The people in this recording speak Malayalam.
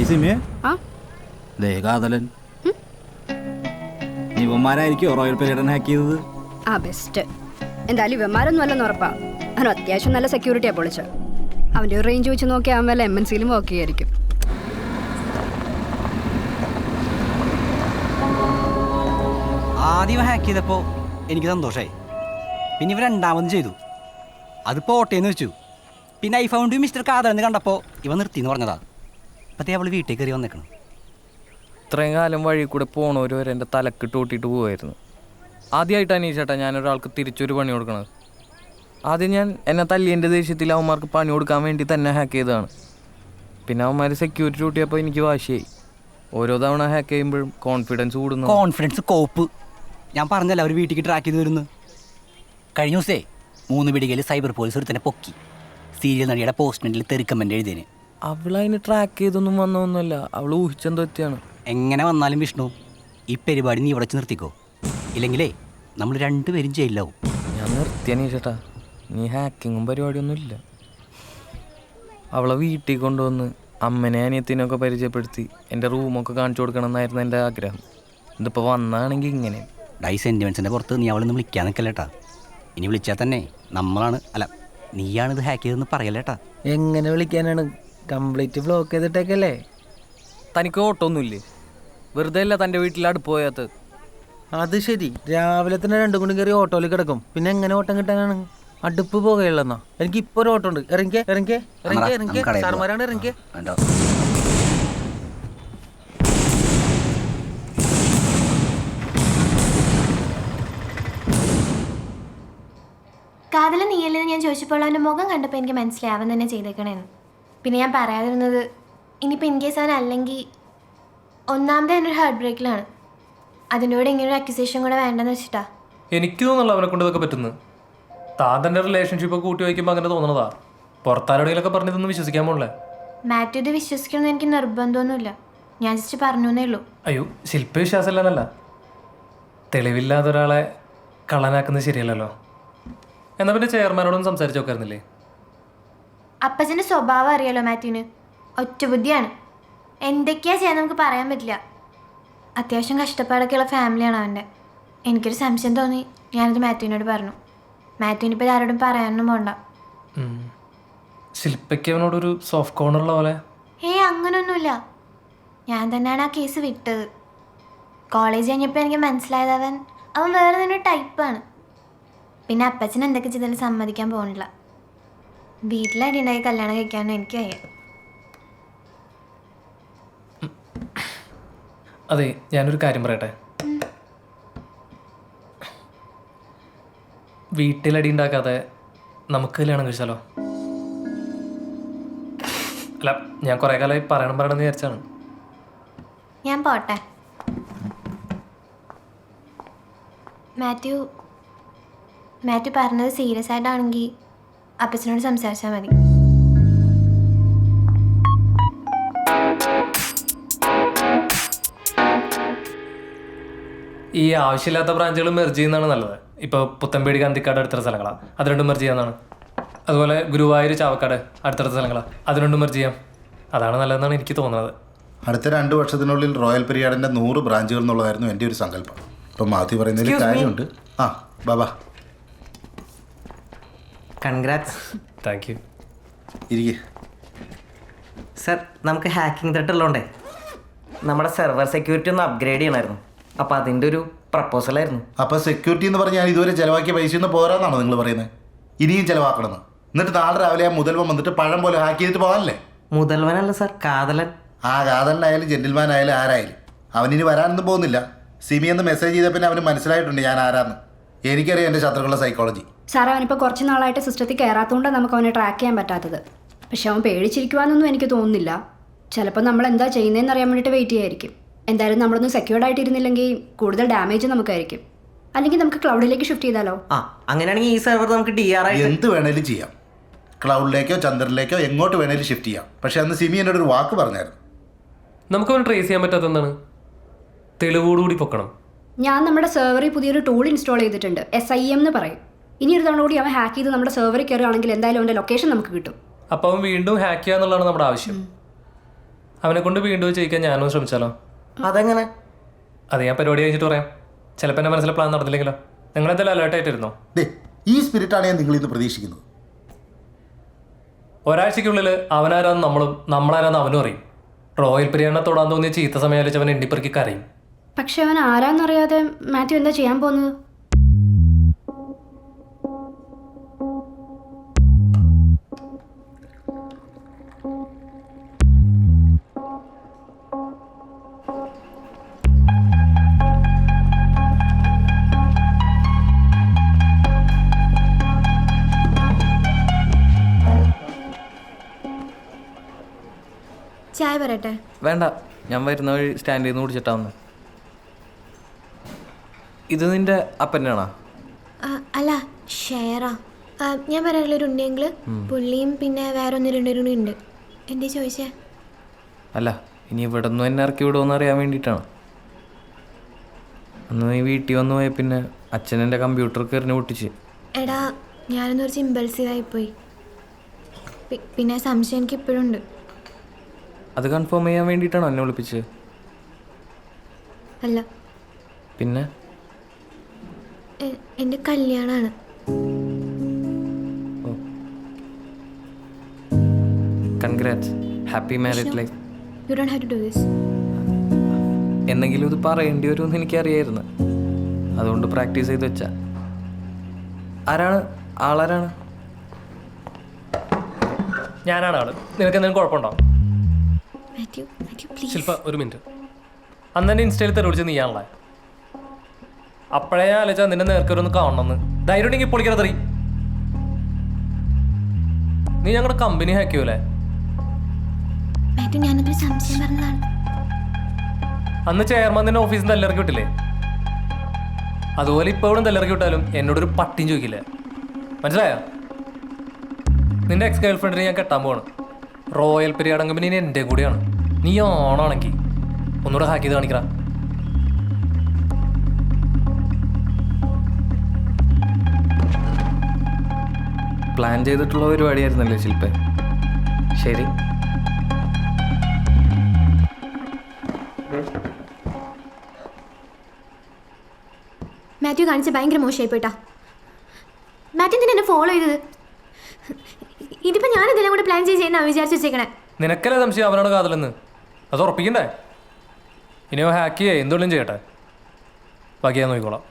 സിമിയെ ദേ കാതലൻ ഇവന്മാരായിരിക്കും റോയൽ പീരിയഡൻ ഹാക്ക് ചെയ്തത്. ബെസ്റ്റ്. എന്തായാലും ഇവന്മാരൊന്നും അല്ലെന്ന് ഉറപ്പാ. അവൻ അത്യാവശ്യം നല്ല സെക്യൂരിറ്റിയാ പൊളിച്ച്. അവൻ്റെ ഒരു റേഞ്ച് വെച്ച് നോക്കിയാൽ അവൻ വല്ല MNCയിലും വർക്ക് ചെയ്യായിരിക്കും. ആദ്യം ഹാക്ക് ചെയ്തപ്പോൾ എനിക്ക് സന്തോഷമായി. പിന്നെ ഇവ രണ്ടാമതും ചെയ്തു. അത് പോട്ടേന്ന് വെച്ചു. പിന്നെ ഐ ഫൗണ്ട് മിസ്റ്റർ കാതലെന്ന് കണ്ടപ്പോൾ ഇവ നിർത്തിയെന്ന് പറഞ്ഞതാ. അപ്പത്തേ അവൾ വീട്ടിൽ കയറി വന്നേക്കണം. ഇത്രയും കാലം വഴി കൂടെ പോണവർ വരെ എൻ്റെ തലക്കിട്ട് ഓട്ടിയിട്ട് പോവായിരുന്നു. ആദ്യമായിട്ട് അനീഷേട്ടാ ഞാനൊരാൾക്ക് തിരിച്ചൊരു പണി കൊടുക്കണത്. ആദ്യം ഞാൻ എന്നെ തല്ലിയൻ്റെ ദേഷ്യത്തിൽ അവന്മാർക്ക് പണി കൊടുക്കാൻ വേണ്ടി തന്നെ ഹാക്ക് ചെയ്തതാണ്. പിന്നെ അവന്മാർ സെക്യൂരിറ്റി കൂട്ടിയപ്പോൾ എനിക്ക് വാശിയായി. ഓരോ തവണ ഹാക്ക് ചെയ്യുമ്പോഴും കോൺഫിഡൻസ് കൂടുന്നു. കോൺഫിഡൻസ് കോപ്പ്. ഞാൻ പറഞ്ഞല്ല അവർ വീട്ടിലേക്ക് ട്രാക്ക് ചെയ്ത് വരുന്നു. കഴിഞ്ഞ ദിവസേ 3 പിടികയിൽ സൈബർ പോലീസ് ഒരു തന്നെ പൊക്കി. സീരിയൽ നടിയുടെ പോസ്റ്റ്മെന്റിൽ തെറിക്കമെന്റ് എഴുതിയതിന്. അവളതിന് ട്രാക്ക് ചെയ്തൊന്നും വന്നൊന്നുമല്ല. അവൾ ഊഹിച്ചെന്തോ എത്തിയാണ്. എങ്ങനെ വന്നാലും വിഷ്ണു, ഈ പരിപാടി നീ ഇവിടെ വെച്ച് നിർത്തിക്കോ. ഇല്ലെങ്കിലേ നമ്മൾ രണ്ടുപേരും ജയിലാവും. ഞാൻ നിർത്തിയ അനീഷേട്ടാ. നീ ഹാക്കിങ്ങും പരിപാടിയൊന്നും ഇല്ല. അവളെ വീട്ടിൽ കൊണ്ടുവന്ന് അമ്മനെ അനിയത്തിനൊക്കെ പരിചയപ്പെടുത്തി എൻ്റെ റൂമൊക്കെ കാണിച്ചു കൊടുക്കണം എന്നായിരുന്നു എൻ്റെ ആഗ്രഹം. ഇതിപ്പോൾ വന്നാണെങ്കിൽ ഇങ്ങനെ ഡൈ സെൻറ്റിമെൻസിൻ്റെ പുറത്ത് നീ അവളൊന്നും വിളിക്കാൻ നിൽക്കല്ലേട്ടാ. ഇനി വിളിച്ചാൽ തന്നെ നമ്മളാണ്, അല്ല നീയാണിത് ഹാക്ക് ചെയ്തതെന്ന് പറയല്ലേട്ടാ. എങ്ങനെ വിളിക്കാനാണ്? Complete block ചെയ്തിട്ടേക്കല്ലേ. തനിക്ക് ഓട്ടമൊന്നുമില്ലേ? വെറുതെ അല്ല തൻ്റെ വീട്ടിൽ അടുപ്പ് പോയാത്തത്. അത് ശരി, രാവിലെ തന്നെ 2 കൊണ്ടും കയറി ഓട്ടോയിൽ കിടക്കും. പിന്നെ എങ്ങനെ ഓട്ടം കിട്ടാനാണ്? അടുപ്പ് പോകുകയുള്ളെന്നാ? എനിക്ക് ഇപ്പോൾ ഒരു ഓട്ടം ഉണ്ട്. ഇറങ്ങിക്കേ സാർമാരാണ്, ഇറങ്ങിക്കേ. കാതല നീയല്ലെന്ന് ഞാൻ ചോദിച്ചപ്പോൾ അവൻ്റെ മുഖം കണ്ടപ്പോൾ എനിക്ക് മനസ്സിലായി അവൻ തന്നെ ചെയ്തേക്കണേന്ന്. പിന്നെ ഞാൻ പറയാതിരുന്നത് ഇനിയിപ്പോൾ ഇൻ കേസ് അവൻ അല്ലെങ്കിൽ ഒന്നാമത്തെ എന്നൊരു ഹാർട്ട് ബ്രേക്കിലാണ്. അതിൻ്റെ കൂടെ ഇങ്ങനൊരു അക്യൂസേഷൻ കൂടെ വേണ്ടെന്ന് വെച്ചിട്ടാ. എനിക്ക് തോന്നുന്നില്ല അവനെ കൊണ്ട് ഇതൊക്കെ പറ്റുന്നു. താൻ തൻ്റെ റിലേഷൻഷിപ്പ് കൂട്ടി വയ്ക്കുമ്പോൾ അങ്ങനെ തോന്നണതാ. പുറത്താരോടെങ്കിലൊക്കെ പറഞ്ഞതൊന്നും വിശ്വസിക്കാൻ പോലേ. മാത്യു ഇത് വിശ്വസിക്കണമെന്ന് എനിക്ക് നിർബന്ധമൊന്നുമില്ല. ഞാൻ ജസ്റ്റ് പറഞ്ഞു എന്നേ ഉള്ളൂ. അയ്യോ, ശില്പ വിശ്വാസമില്ലെന്നല്ല. തെളിവില്ലാതെ ഒരാളെ കള്ളനാക്കുന്നത് ശരിയല്ലല്ലോ. എന്നാൽ പിന്നെ ചെയർമാനോടൊന്നും സംസാരിച്ച് നോക്കായിരുന്നില്ലേ? അപ്പച്ചൻ്റെ സ്വഭാവം അറിയാലോ മാത്യുവിന്. ഒറ്റബുദ്ധിയാണ്. എന്തൊക്കെയാ ചെയ്യാൻ നമുക്ക് പറയാൻ പറ്റില്ല. അത്യാവശ്യം കഷ്ടപ്പാടൊക്കെയുള്ള ഫാമിലിയാണ് അവൻ്റെ. എനിക്കൊരു സംശയം തോന്നി. ഞാനത് മാത്യുവിനോട് പറഞ്ഞു. മാത്യുവിനിപ്പോൾ ആരോടും പറയാനൊന്നും പോണ്ട. ശില്പയ്ക്ക് അവനോടൊരു സോഫ്റ്റ് കോർണറുള്ള പോലെ. അങ്ങനൊന്നുമില്ല. ഞാൻ തന്നെയാണ് ആ കേസ് വിട്ടത്. കോളേജ് കഴിഞ്ഞപ്പോൾ എനിക്ക് മനസ്സിലായത് അവൻ വേറെ തന്നെ ടൈപ്പാണ്. പിന്നെ അപ്പച്ചൻ എന്തൊക്കെ ചെയ്താലും സമ്മതിക്കാൻ പോകുന്നില്ല. വീട്ടിലടി ഉണ്ടായി കല്യാണം കഴിക്കാനൊന്നും എനിക്ക് വയ്യ. അതെ, ഞാനൊരു കാര്യം പറയട്ടെ. വീട്ടിലടി ഉണ്ടാക്കാതെ നമുക്ക് കല്യാണം കഴിച്ചാലോ? അല്ല, ഞാൻ കുറേ കാലമായി പറയണമെന്ന് വിചാരിച്ചാണ്. ഞാൻ പോട്ടെ. മാത്യു പറഞ്ഞത് സീരിയസ് ആയിട്ടാണെങ്കിൽ അപ്പച്ചനോട് സംസാരിച്ചാൽ മതി. ഈ ആവശ്യമില്ലാത്ത ബ്രാഞ്ചുകൾ മെർജ് ചെയ്യുന്നതാണ് നല്ലത്. ഇപ്പോൾ പുത്തമ്പേടി ഗാന്ധിക്കാട് അടുത്തുള്ള സ്ഥലങ്ങളാണ്, അത് രണ്ടും മെർജ് ചെയ്യാവുന്നതാണ്. അതുപോലെ ഗുരുവായൂർ ചാവക്കാട് അടുത്തടുത്ത സ്ഥലങ്ങളാണ്, അത് രണ്ടും മെർജ് ചെയ്യാം. അതാണ് നല്ലതെന്നാണ് എനിക്ക് തോന്നുന്നത്. അടുത്ത 2 വർഷത്തിനുള്ളിൽ റോയൽ പീരിയഡിൻ്റെ 100 ബ്രാഞ്ചുകൾ എന്നുള്ളതായിരുന്നു എൻ്റെ ഒരു സങ്കല്പം. ഇപ്പം മാത്യു പറയുന്നതിൽ കാര്യമുണ്ട്. ബാബാ, കൺഗ്രാറ്റ്സ്. Thank you. ഇരിക്കേ സർ, നമുക്ക് ഹാക്കിംഗ് ത്രെട്ട് ഉള്ളതുകൊണ്ടേ നമ്മുടെ സെർവർ സെക്യൂരിറ്റി ഒന്ന് അപ്ഗ്രേഡ് ചെയ്യണമായിരുന്നു. അപ്പോൾ അതിൻ്റെ ഒരു പ്രപ്പോസലായിരുന്നു. അപ്പോൾ സെക്യൂരിറ്റി എന്ന് പറഞ്ഞാൽ ഇതുവരെ ചിലവാക്കിയ പൈസയൊന്നും പോരാന്നാണോ നിങ്ങൾ പറയുന്നത്? ഇനിയും ചിലവാക്കണമെന്ന്? എന്നിട്ട് നാളെ രാവിലെ ആ മുതൽവൻ വന്നിട്ട് പഴം പോലെ ഹാക്ക് ചെയ്തിട്ട് പോകാനല്ലേ? മുതൽവനല്ല സർ, കാതലൻ. കാതലനായാലും ജെന്റിൽമാൻ ആയാലും ആരായാലും അവനിനി വരാനൊന്നും പോകുന്നില്ല. സിമി എന്ന് മെസ്സേജ് ചെയ്ത പിന്നെ അവന് മനസ്സിലായിട്ടുണ്ട് ഞാൻ ആരാന്ന്. എനിക്കറിയാം എൻ്റെ ശത്രുക്കളുടെ സൈക്കോളജി. സാർ, അവനിപ്പോൾ കുറച്ച് നാളായിട്ട് സിസ്റ്റത്തിൽ കയറാത്തതുകൊണ്ടാണ് നമുക്ക് അവനെ ട്രാക്ക് ചെയ്യാൻ പറ്റാത്തത്. പക്ഷെ അവൻ പേടിച്ചിരിക്കുവാന്നൊന്നും എനിക്ക് തോന്നുന്നില്ല. ചിലപ്പോൾ നമ്മൾ എന്താ ചെയ്യുന്നതെന്ന് അറിയാൻ വേണ്ടിയിട്ട് വെയിറ്റ് ചെയ്യായിരിക്കും. എന്തായാലും നമ്മളൊന്ന് സെക്യൂർഡ് ആയിട്ടിരുന്നില്ലെങ്കിൽ കൂടുതൽ ഡാമേജ് നമുക്കായിരിക്കും. അല്ലെങ്കിൽ നമുക്ക് ക്ലൗഡിലേക്ക് ഷിഫ്റ്റ് ചെയ്താലോ? അങ്ങനെയാണെങ്കിൽ ഈ സെർവർ നമുക്ക് DR എന്ത് വേണേലും ചെയ്യാം. ക്ലൗഡിലേക്കോ ചന്ദ്രനിലേക്കോ എങ്ങോട്ട് വേണേലും ഷിഫ്റ്റ് ചെയ്യാം. പക്ഷെ അന്ന് സിമി എന്നോട് ഒരു വാക്ക് പറഞ്ഞായിരുന്നു. നമുക്കവന് ട്രേസ് ചെയ്യാൻ പറ്റാത്ത എന്താണ്? തെളിവോടുകൂടി പൊക്കണം. ഞാൻ നമ്മുടെ സെർവറിൽ പുതിയൊരു ടൂൾ ഇൻസ്റ്റാൾ ചെയ്തിട്ടുണ്ട്. SIM എന്ന് പറയും. ഇനി ഒരു തവണ കൂടി അവൻ ഹാക്ക് ചെയ്ത് നമ്മുടെ സെർവറിൽ കയറുകയാണെങ്കിൽ എന്തായാലും അവൻ്റെ ലൊക്കേഷൻ നമുക്ക് കിട്ടും. അപ്പോൾ അവൻ വീണ്ടും ഹാക്ക് ചെയ്യുക എന്നുള്ളതാണ് നമ്മുടെ ആവശ്യം. അവനെ കൊണ്ട് വീണ്ടും ചെയ്യിക്കാൻ ഞാനൊന്ന് ശ്രമിച്ചാലോ? അതെങ്ങനെ? അത് ഞാൻ പരിപാടി കഴിഞ്ഞിട്ട് പറയാം. ചിലപ്പോൾ എൻ്റെ മനസ്സിലെ പ്ലാൻ നടന്നില്ലെങ്കിലോ? നിങ്ങളെന്തായാലും അലേർട്ടായിട്ടിരുന്നോ? ഈ സ്പിരിറ്റാണ് ഞാൻ നിങ്ങളിന്ന് പ്രതീക്ഷിക്കുന്നത്. ഒരാഴ്ചയ്ക്കുള്ളിൽ അവനാരാന്ന് നമ്മളും നമ്മളാരാന്ന് അവനും അറിയും. റോയൽ പിരിയാണെ തൊടാൻ തോന്നിയ ചീത്ത സമയം അവൻ എണ്ണിപ്പെറുക്കി കരയും. പക്ഷെ അവൻ ആരാന്നറിയാതെ മാത്യു എന്താ ചെയ്യാൻ പോകുന്നത്? ചായ പറയട്ടെ? വേണ്ട, ഞാൻ വരുന്ന വഴി സ്റ്റാൻഡിൽ നിന്ന് കുടിച്ചിട്ടാ വന്ന്. ഇത് നിന്റെ അപ്പൻ്റെ ആണോ? അല്ല, ഷെയറാ. ഞാൻ പറയാറില്ല, ഒരു ഉണ്ടെങ്കിൽ പുള്ളിയും പിന്നെ വേറെ ഒന്ന് രണ്ടുപേരും ഉണ്ട്. എന്തേ ചോദിച്ചേ? അല്ല, ഇനി ഇവിടെ നിന്ന് എന്നെ ഇറക്കി വിടുമെന്ന് അറിയാൻ വേണ്ടിയിട്ടാണ്. അന്ന് നീ വീട്ടിൽ വന്നു പോയ പിന്നെ അച്ഛൻ എൻ്റെ കമ്പ്യൂട്ടർ കയറിന് പൊട്ടിച്ച്. എടാ, ഞാനൊന്ന് കുറച്ച് ഇമ്പൾസീവായിപ്പോയി. പിന്നെ സംശയം എനിക്ക് ഇപ്പോഴും ഉണ്ട്. അത് കൺഫേം ചെയ്യാൻ വേണ്ടിയിട്ടാണോ എന്നെ വിളിപ്പിച്ചത്? അല്ല, പിന്നെ എൻ്റെ കല്യാണമാണ്. Congrats, happy married life. You don't have to do this. എന്തെങ്കിലും ഇത് പറയേണ്ടി വരുമെന്ന് എനിക്കറിയായിരുന്നു, അതുകൊണ്ട് പ്രാക്ടീസ് ചെയ്ത് വെച്ചാ. ആരാണ് ആളാരാണ്? ഞാനാണ് ആള്. നിനക്ക് എന്തെങ്കിലും കുഴപ്പമുണ്ടോ? മാത്യു, പ്ലീസ്. ശില്പ, ഒരു മിനിറ്റ്. അന്ന് തന്നെ ഇൻസ്റ്റയിൽ തെളിവിച്ച് നീയാണല്ലേ? അപ്പോഴേ ഞാൻ ആലോചിച്ചാൽ നിന്റെ നേർക്കൊരൊന്ന് കാണണമെന്ന്. ധൈര്യം ഉണ്ടെങ്കിൽ പൊളിക്കാതെ നീ ഞങ്ങളുടെ കമ്പനി ഹാക്ക് ചെയ്യൂലേ? മാത്യു, ഞാനൊരു സംശയം പറഞ്ഞതാണ്. അന്ന് ചെയർമാൻ നിന്റെ ഓഫീസിൽ നിന്ന് തെല്ലിറക്കി വിട്ടില്ലേ? അതുപോലെ ഇപ്പോൾ ഇവിടെ തെല്ലിറക്കി വിട്ടാലും എന്നോടൊരു പട്ടിയും ചോദിക്കില്ലേ? മനസ്സിലായോ? നിന്റെ എക്സ് ഗേൾ ഫ്രണ്ടിനെ ഞാൻ കെട്ടാൻ പോവാണ്. റോയൽ പീരിയഡ് കമ്പനി എൻ്റെ കൂടെയാണ്. നീ ഓണാണെങ്കിൽ ഒന്നുകൂടെ ഹാക്ക് ചെയ്ത് കാണിക്കറ. പ്ലാൻ ചെയ്തിട്ടുള്ള പരിപാടിയായിരുന്നല്ലേ ശില്പേ? ശരി. മാത്യു കാണിച്ച ഭയങ്കര മോശമായി പോയിട്ടാ. മാത്യു എന്തിനാ എന്നെ ഫോളോ ചെയ്തത്? ഇതിപ്പോൾ ഞാൻ ഇതെല്ലാം കൂടെ പ്ലാൻ ചെയ്യുന്ന വിചാരിച്ചു വെച്ചേക്കണേ. നിനക്കല്ലേ സംശയം അവനാണ് കാതലെന്ന്? അത് ഉറപ്പിക്കണ്ടേ? ഇനി ഹാക്ക് ചെയ്യേ എന്തുകൊണ്ടും ചെയ്യട്ടെ, ബാക്കി ഞാൻ നോക്കിക്കോളാം.